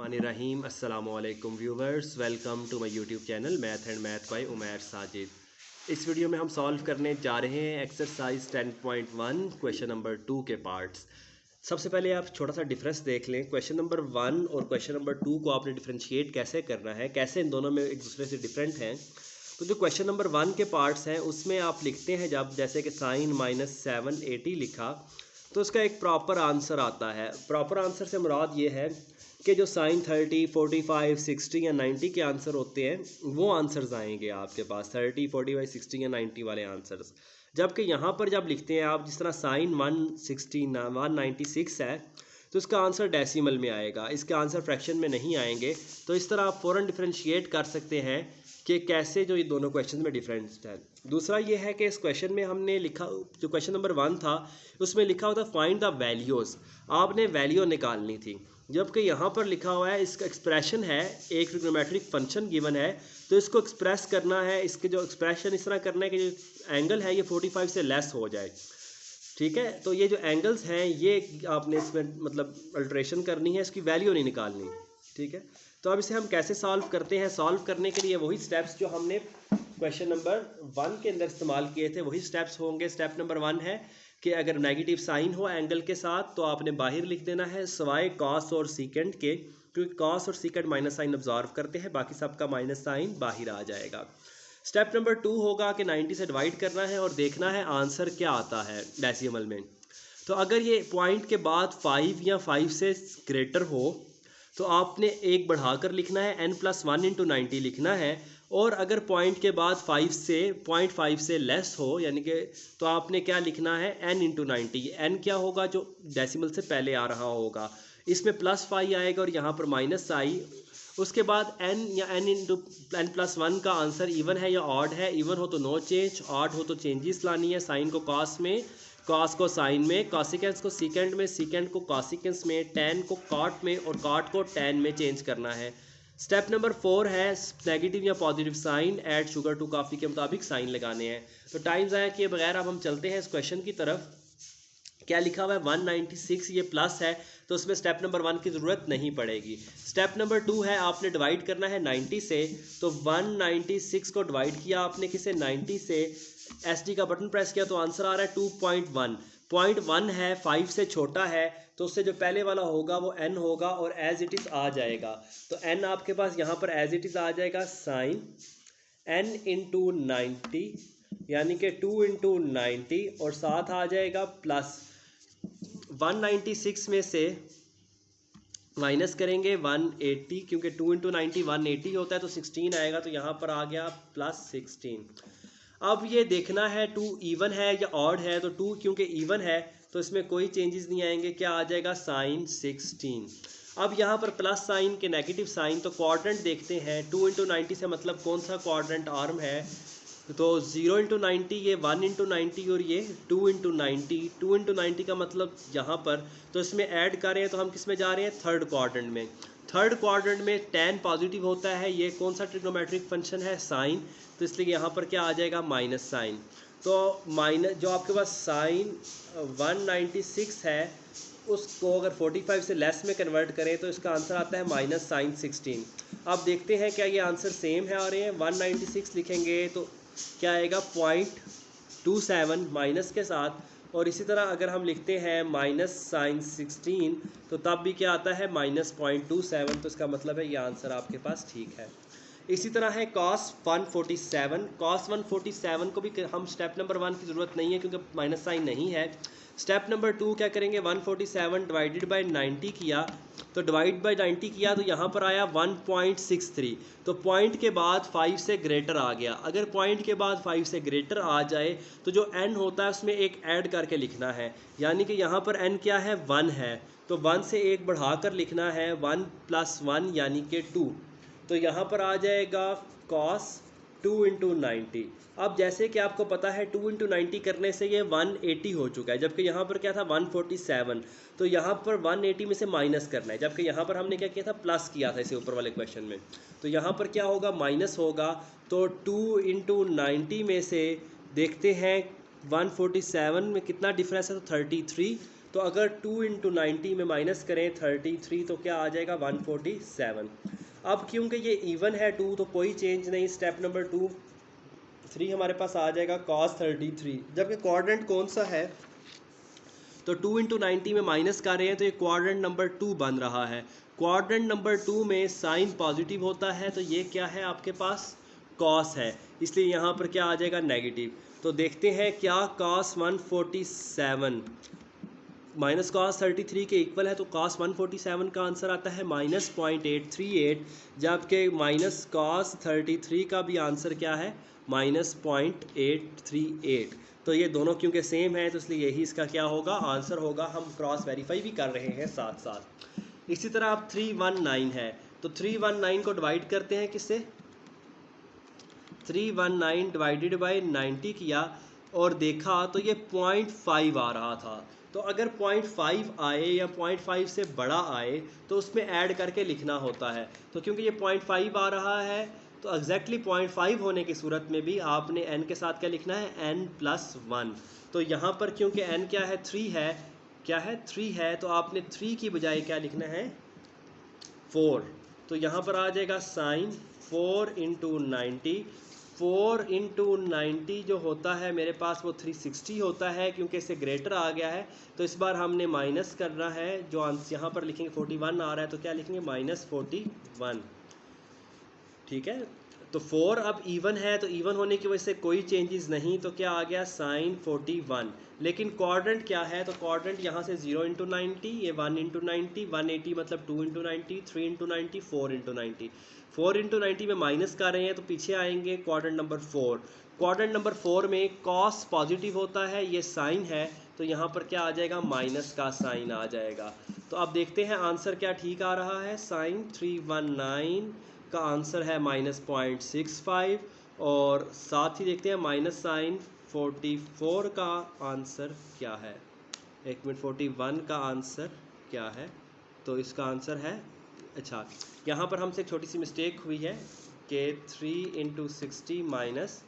बिस्मिल्लाहिर्रहमानिर्रहीम। अस्सलामुअलैकुम viewers, welcome to my YouTube channel math and math by Umair Sajid. इस video में हम सॉल्व करने जा रहे हैं एक्सरसाइज 10.1 क्वेश्चन नंबर 2 के पार्ट्स। सबसे पहले आप छोटा सा डिफरेंस देख लें। क्वेश्चन नंबर 1 और क्वेश्चन नंबर 2 को आपने डिफ्रेंशिएट कैसे करना है, कैसे इन दोनों में एक दूसरे से डिफरेंट हैं। तो जो क्वेश्चन नंबर 1 के पार्ट्स हैं उसमें आप लिखते हैं जब जैसे कि साइन -780 लिखा तो उसका एक प्रॉपर आंसर आता है। प्रॉपर आंसर से मुराद ये है कि जो साइन 30, 45, 60 या 90 के आंसर होते हैं वो आंसर्स आएंगे आपके पास, 30, 45, 60 या 90 वाले आंसर्स। जबकि यहाँ पर जब लिखते हैं आप, जिस तरह साइन 196 है तो इसका आंसर डेसिमल में आएगा, इसके आंसर फ्रैक्शन में नहीं आएंगे। तो इस तरह आप फ़ौरन डिफ्रेंशिएट कर सकते हैं कि कैसे जो ये दोनों क्वेश्चन में डिफरेंस है। दूसरा ये है कि इस क्वेश्चन में हमने लिखा, जो क्वेश्चन नंबर 1 था उसमें लिखा हुआ था फाइंड द वैल्यूज़, आपने वैल्यू निकालनी थी। जबकि यहाँ पर लिखा हुआ है, इसका एक्सप्रेशन है, एक ट्रिग्नोमेट्रिक फंक्शन गिवन है तो इसको एक्सप्रेस करना है। इसके जो एक्सप्रेशन इस तरह करना है कि जो एंगल है ये 45 से लेस हो जाए। ठीक है, तो ये जो एंगल्स हैं ये आपने इसमें मतलब अल्ट्रेशन करनी है, इसकी वैल्यू नहीं निकालनी। ठीक है, तो अब इसे हम कैसे सॉल्व करते हैं। सॉल्व करने के लिए वही स्टेप्स जो हमने क्वेश्चन नंबर 1 के अंदर इस्तेमाल किए थे वही स्टेप्स होंगे। स्टेप नंबर 1 है कि अगर नेगेटिव साइन हो एंगल के साथ तो आपने बाहर लिख देना है सवाए कॉस और सीकेंड के, क्योंकि कॉस और सीकेंड माइनस साइन ऑब्जॉर्व करते हैं, बाकी सबका माइनस साइन बाहर आ जाएगा। स्टेप नंबर 2 होगा कि 90 से डिवाइड करना है और देखना है आंसर क्या आता है डेसिमल में। तो अगर ये पॉइंट के बाद 5 या 5 से ग्रेटर हो तो आपने एक बढ़ाकर लिखना है, n+1 × 90 लिखना है। और अगर पॉइंट के बाद 0.5 से लेस हो यानी कि, तो आपने क्या लिखना है, n × 90। n क्या होगा, जो डेसिमल से पहले आ रहा होगा, इसमें +5 आएगा और यहाँ पर -i। उसके बाद n या n+1 का आंसर इवन है या ऑड है। इवन हो तो नो चेंज, ऑड हो तो चेंजेस लानी है। साइन को कॉस में, कॉस को साइन में, कॉसिकेंस को सीकेंड में, सीकेंड को कॉसिकेंस में, टैन को कॉट में और कॉट को टैन में चेंज करना है। स्टेप नंबर 4 है नेगेटिव या positive sign add sugar to coffee के मुताबिक साइन लगाने हैं। तो टाइम ज़ाया किए बगैर अब हम चलते हैं इस क्वेश्चन की तरफ। क्या लिखा हुआ है 196, ये प्लस है तो उसमें स्टेप नंबर 1 की ज़रूरत नहीं पड़ेगी। स्टेप नंबर 2 है आपने डिवाइड करना है 90 से। तो 196 को डिवाइड किया आपने किसे, 90 से, SD का बटन प्रेस किया तो आंसर आ रहा है 2.1। 0.1 है, 5 से छोटा है तो उससे जो पहले वाला होगा वो n होगा और एज इट इज़ आ जाएगा। तो n आपके पास यहाँ पर एज इट इज़ आ जाएगा साइन n × 90 यानी कि 2 × 90 और साथ आ जाएगा प्लस 196 में से माइनस करेंगे 180, क्योंकि 2 × 90 180 होता है तो 16 आएगा, तो यहाँ पर आ गया +16। अब ये देखना है 2 इवन है या ऑड है। तो 2 क्योंकि इवन है तो इसमें कोई चेंजेस नहीं आएंगे, क्या आ जाएगा, साइन 16। अब यहाँ पर प्लस साइन के नेगेटिव साइन, तो क्वाड्रेंट देखते हैं। 2 × 90 से मतलब कौन सा क्वाड्रेंट आर्म है, तो 0 × 90, ये 1 × 90 और ये 2 × 90। 2 × 90 का मतलब यहाँ पर, तो इसमें ऐड कर रहे हैं तो हम किस में जा रहे हैं, थर्ड क्वाड्रेंट में। थर्ड क्वाड्रेंट में टैन पॉजिटिव होता है, ये कौन सा ट्रिग्नोमेट्रिक फंक्शन है, साइन, तो इसलिए यहाँ पर क्या आ जाएगा, माइनस साइन। तो माइनस जो आपके पास साइन 196 है उसको अगर 45 से लेस में कन्वर्ट करें तो इसका आंसर आता है माइनस साइन 16। अब देखते हैं क्या ये आंसर सेम है आ रहे हैं। 196 लिखेंगे तो क्या आएगा, 0.27 माइनस के साथ, और इसी तरह अगर हम लिखते हैं माइनस साइन 16 तो तब भी क्या आता है, -0.27। तो इसका मतलब है ये आंसर आपके पास ठीक है। इसी तरह है cos 147। cos 147 को भी हम स्टेप नंबर 1 की ज़रूरत नहीं है क्योंकि माइनस साइन नहीं है। स्टेप नंबर 2 क्या करेंगे, 147 डिवाइडेड बाय 90 किया, तो डिवाइड बाय 90 किया तो यहाँ पर आया 1.63। तो पॉइंट के बाद 5 से ग्रेटर आ गया। अगर पॉइंट के बाद 5 से ग्रेटर आ जाए तो जो n होता है उसमें एक ऐड करके लिखना है, यानी कि यहाँ पर n क्या है, 1 है, तो 1 से एक बढ़ा कर लिखना है, 1 + 1 यानी कि 2। तो यहाँ पर आ जाएगा cos 2 × 90। अब जैसे कि आपको पता है 2 × 90 करने से ये 180 हो चुका है, जबकि यहाँ पर क्या था, 147। तो यहाँ पर 180 में से माइनस करना है, जबकि यहाँ पर हमने क्या किया था, प्लस किया था इसे ऊपर वाले क्वेश्चन में। तो यहाँ पर क्या होगा, माइनस होगा। तो 2 × 90 में से देखते हैं 147 में कितना डिफरेंस है, तो 33 तो अगर 2 इंटू 90 में माइनस करें 33 तो क्या आ जाएगा 147। अब क्योंकि ये इवन है 2 तो कोई चेंज नहीं, स्टेप नंबर 3 हमारे पास आ जाएगा cos 33, जबकि क्वाड्रेंट कौन सा है, तो 2 इंटू 90 में माइनस कर रहे हैं तो ये क्वाड्रेंट नंबर 2 बन रहा है। क्वाड्रेंट नंबर 2 में साइन पॉजिटिव होता है तो ये क्या है आपके पास कॉस है, इसलिए यहाँ पर क्या आ जाएगा नेगेटिव। तो देखते हैं क्या cos 147 माइनस cos 33 के इक्वल है, तो cos 147 का आंसर आता है -0.838, जबकि माइनस cos 33 का भी आंसर क्या है -0.838। तो ये दोनों क्योंकि सेम है तो इसलिए यही इसका क्या होगा आंसर होगा। हम क्रॉस वेरीफाई भी कर रहे हैं साथ साथ। इसी तरह आप 319 है तो 319 को डिवाइड करते हैं किससे, 319 डिवाइडेड बाय 90 किया और देखा तो ये 0.5 आ रहा था। तो अगर 0.5 आए या 0.5 से बड़ा आए तो उसमें ऐड करके लिखना होता है। तो क्योंकि ये 0.5 आ रहा है तो एग्जैक्टली 0.5 होने की सूरत में भी आपने n के साथ क्या लिखना है n+1। तो यहाँ पर क्योंकि n क्या है 3 है, क्या है 3 है, तो आपने 3 की बजाय क्या लिखना है 4। तो यहाँ पर आ जाएगा साइन 4 इंटू 90। 4 इंटू 90 जो होता है मेरे पास वो 360 होता है, क्योंकि इससे ग्रेटर आ गया है तो इस बार हमने माइनस करना है। जो आंसर यहाँ पर लिखेंगे 41 आ रहा है तो क्या लिखेंगे -41, ठीक है। तो 4 अब इवन है तो इवन होने की वजह से कोई चेंजेस नहीं, तो क्या आ गया साइन 41। लेकिन क्वाड्रेंट क्या है, तो क्वाड्रेंट यहाँ से 0 इंटू 90, ये 1 इंटू 90, 180 मतलब 2 इंटू 90, 3 इंटू 90, 4 इंटू 90। 4 इंटू 90 में माइनस कर रहे हैं तो पीछे आएंगे क्वाड्रेंट नंबर 4। क्वाड्रेंट नंबर 4 में कॉस पॉजिटिव होता है, ये साइन है तो यहाँ पर क्या आ जाएगा माइनस का साइन आ जाएगा। तो अब देखते हैं आंसर क्या ठीक आ रहा है। साइन 319 का आंसर है -0.65 और साथ ही देखते हैं माइनस साइन 44 का आंसर क्या है। 1 मिनट 41 का आंसर क्या है, तो इसका आंसर है, अच्छा यहाँ पर हमसे एक छोटी सी मिस्टेक हुई है कि 3 इंटू 60 माइनस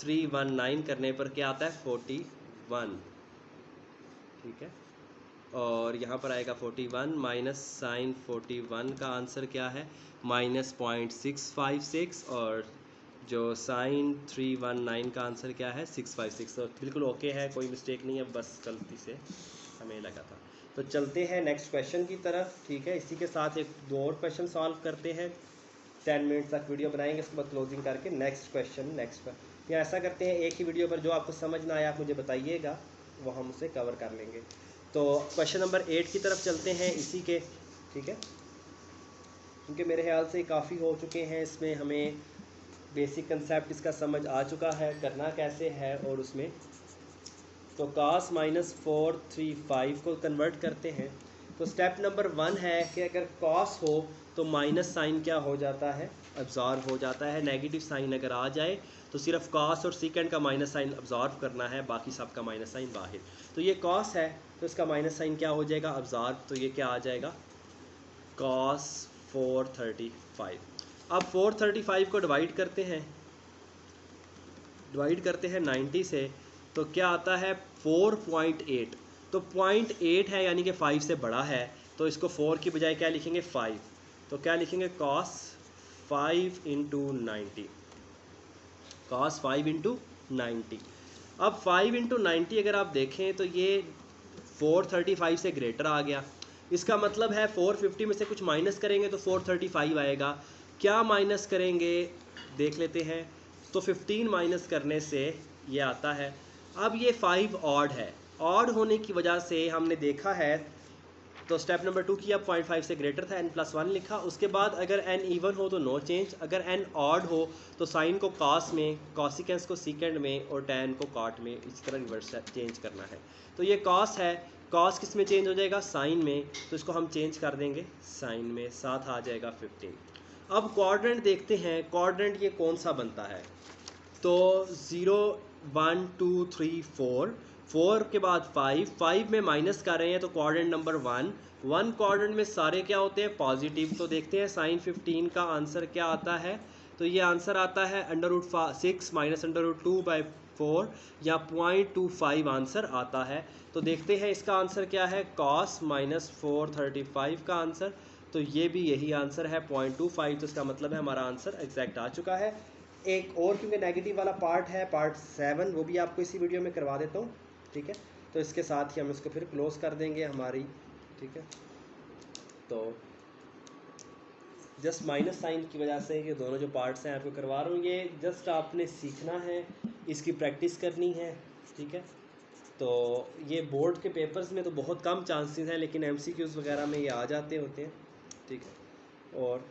319 करने पर क्या आता है 41, ठीक है। और यहाँ पर आएगा 41 माइनस साइन 41 का आंसर क्या है -0.656 और जो साइन 319 का आंसर क्या है 656। तो बिल्कुल ओके है, कोई मिस्टेक नहीं है, बस गलती से हमें लगा था। तो चलते हैं नेक्स्ट क्वेश्चन की तरफ, ठीक है। इसी के साथ एक दो और क्वेश्चन सॉल्व करते हैं, 10 मिनट तक वीडियो बनाएंगे, उसके बाद क्लोजिंग करके नेक्स्ट क्वेश्चन या ऐसा करते हैं एक ही वीडियो पर जो आपको समझ ना आया आप मुझे बताइएगा, वो हम उसे कवर कर लेंगे। तो क्वेश्चन नंबर 8 की तरफ चलते हैं इसी के, ठीक है, क्योंकि मेरे ख्याल से काफ़ी हो चुके हैं, इसमें हमें बेसिक कंसेप्ट इसका समझ आ चुका है करना कैसे है। और उसमें तो cos -435 को कन्वर्ट करते हैं। तो स्टेप नंबर 1 है कि अगर cos हो तो माइनस साइन क्या हो जाता है अब्जॉर्व हो जाता है। नेगेटिव साइन अगर आ जाए तो सिर्फ cos और सेकेंड का माइनस साइन अब्जॉर्व करना है, बाकी सब का माइनस साइन बाहर। तो ये cos है तो इसका माइनस साइन क्या हो जाएगा अब्जॉर्व, तो ये क्या आ जाएगा cos 435। अब 435 को डिवाइड करते हैं 90 से, तो क्या आता है 4.8। तो 0.8 है यानी कि 5 से बड़ा है, तो इसको 4 की बजाय क्या लिखेंगे 5। तो क्या लिखेंगे cos 5 इंटू 90, cos 5 इंटू 90। अब 5 इंटू 90 अगर आप देखें तो ये 435 से ग्रेटर आ गया। इसका मतलब है 450 में से कुछ माइनस करेंगे तो 435 आएगा। क्या माइनस करेंगे देख लेते हैं। तो 15 माइनस करने से ये आता है। अब ये 5 ऑड है, ऑड होने की वजह से हमने देखा है, तो स्टेप नंबर 2 किया 0.5 से ग्रेटर था, n+1 लिखा। उसके बाद अगर n इवन हो तो नो चेंज, अगर n ऑड हो तो साइन को कॉस में, कॉसिकेंस को सीकेंड में और टैन को कॉट में, इस तरह रिवर्स चेंज करना है। तो ये कॉस है, कॉस किस में चेंज हो जाएगा साइन में, तो इसको हम चेंज कर देंगे साइन में, साथ आ जाएगा 15। अब क्वाड्रेंट देखते हैं, क्वाड्रेंट ये कौन सा बनता है। तो 0 1 2 3 4 के बाद 5 में माइनस कर रहे हैं तो क्वाड्रेंट नंबर 1 क्वाड्रेंट में सारे क्या होते हैं पॉजिटिव। तो देखते हैं साइन 15 का आंसर क्या आता है तो ये आंसर आता है √6 माइनस √2/4 या 0.25 आंसर आता है। तो देखते हैं इसका आंसर क्या है, cos -435 का आंसर। तो ये भी यही आंसर है 0.25, तो इसका मतलब है हमारा आंसर एग्जैक्ट आ चुका है। एक और क्योंकि नेगेटिव वाला पार्ट है, पार्ट 7, वो भी आपको इसी वीडियो में करवा देता हूँ, ठीक है। तो इसके साथ ही हम इसको फिर क्लोज कर देंगे हमारी, ठीक है। तो जस्ट माइनस साइन की वजह से ये दोनों जो पार्ट्स हैं आपको करवा रहा हूँ, ये जस्ट आपने सीखना है, इसकी प्रैक्टिस करनी है, ठीक है। तो ये बोर्ड के पेपर्स में तो बहुत कम चांसेस हैं, लेकिन MCQs वगैरह में ये आ जाते होते हैं, ठीक है। और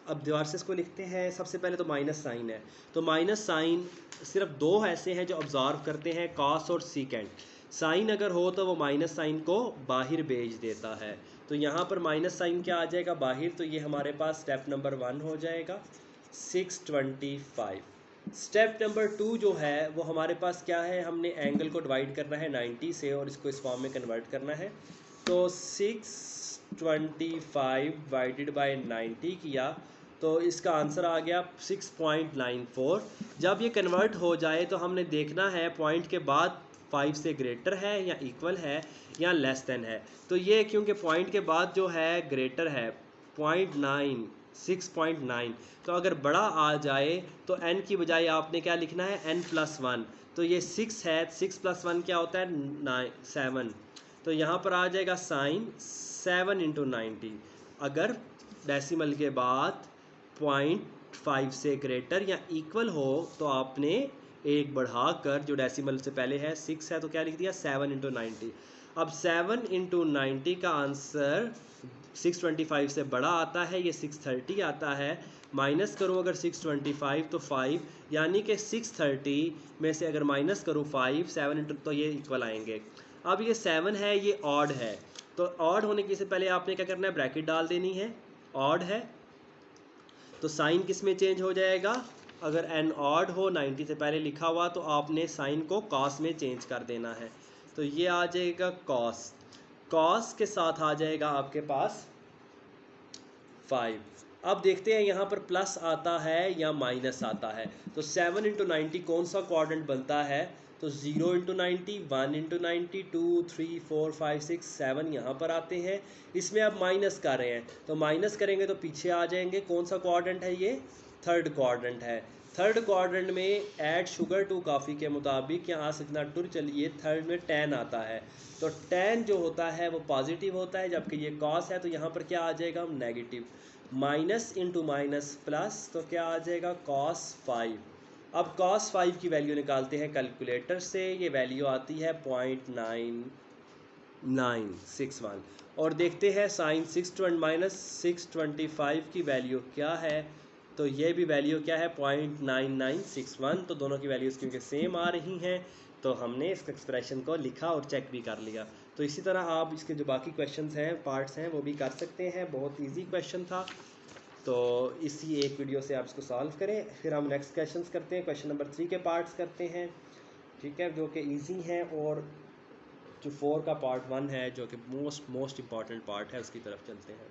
अब दीवार से इसको लिखते हैं। सबसे पहले तो माइनस साइन है, तो माइनस साइन सिर्फ दो ऐसे हैं जो ऑब्जर्व करते हैं, कॉस और सीकेंट। साइन अगर हो तो वो माइनस साइन को बाहर भेज देता है। तो यहाँ पर माइनस साइन क्या आ जाएगा बाहर, तो ये हमारे पास स्टेप नंबर 1 हो जाएगा 625। स्टेप नंबर 2 जो है वो हमारे पास क्या है, हमने एंगल को डिवाइड करना है 90 से और इसको इस फॉर्म में कन्वर्ट करना है। तो 625 डिवाइडेड बाय 90 किया तो इसका आंसर आ गया 6.94। जब ये कन्वर्ट हो जाए तो हमने देखना है पॉइंट के बाद 5 से ग्रेटर है या इक्वल है या लेस देन है। तो ये क्योंकि पॉइंट के बाद जो है ग्रेटर है 0.9 6.9, तो अगर बड़ा आ जाए तो n की बजाय आपने क्या लिखना है n+1। तो ये 6 है, 6+1 क्या होता है 7। तो यहाँ पर आ जाएगा साइन 7 × 90। अगर डेसिमल के बाद 0.5 से ग्रेटर या इक्वल हो तो आपने एक बढ़ाकर, जो डेसिमल से पहले है 6 है तो क्या लिख दिया 7 × 90। अब 7 × 90 का आंसर 625 से बड़ा आता है, ये 630 आता है। माइनस करूँ अगर 625 तो 5, यानी कि 630 में से अगर माइनस करूँ 5 7 तो ये इक्वल आएंगे। अब ये 7 है, ये ऑड है, तो ऑड होने की से पहले आपने क्या करना है, ब्रैकेट डाल देनी है। ऑड है तो साइन किस में चेंज हो जाएगा, अगर n ऑड हो 90 से पहले लिखा हुआ तो आपने साइन को कॉस में चेंज कर देना है। तो ये आ जाएगा कॉस, कॉस के साथ आ जाएगा आपके पास 5। अब देखते हैं यहाँ पर प्लस आता है या माइनस आता है। तो 7 × 90 कौन सा क्वाड्रेंट बनता है, तो 0 × 90, 1 × 90, 2 3 4 5 6 7 यहाँ पर आते हैं। इसमें आप माइनस कर रहे हैं तो माइनस करेंगे तो पीछे आ जाएंगे। कौन सा क्वाड्रेंट है, ये थर्ड क्वाड्रेंट है। थर्ड क्वाड्रेंट में ऐड शुगर टू कॉफ़ी के मुताबिक यहाँ सिग्नेचर चलिए थर्ड में 10 आता है। तो 10 जो होता है वो पॉजिटिव होता है, जबकि ये कॉस है तो यहाँ पर क्या आ जाएगा negative. Minus into minus plus, तो क्या आ जाएगा cos 5। अब cos 5 की वैल्यू निकालते हैं कैलकुलेटर से, ये वैल्यू आती है 0.9961। और देखते हैं साइन 625 की वैल्यू क्या है, तो ये भी वैल्यू क्या है 0.9961। तो दोनों की वैल्यूज़ क्योंकि सेम आ रही हैं तो हमने इस एक्सप्रेशन को लिखा और चेक भी कर लिया। तो इसी तरह आप इसके जो बाकी क्वेश्चंस हैं, पार्ट्स हैं, वो भी कर सकते हैं। बहुत इजी क्वेश्चन था, तो इसी एक वीडियो से आप इसको सॉल्व करें। फिर हम नेक्स्ट क्वेश्चंस करते हैं, क्वेश्चन नंबर 3 के पार्ट्स करते हैं, ठीक है, जो कि इजी हैं। और जो 4 का पार्ट 1 है जो कि मोस्ट इम्पॉर्टेंट पार्ट है, उसकी तरफ चलते हैं।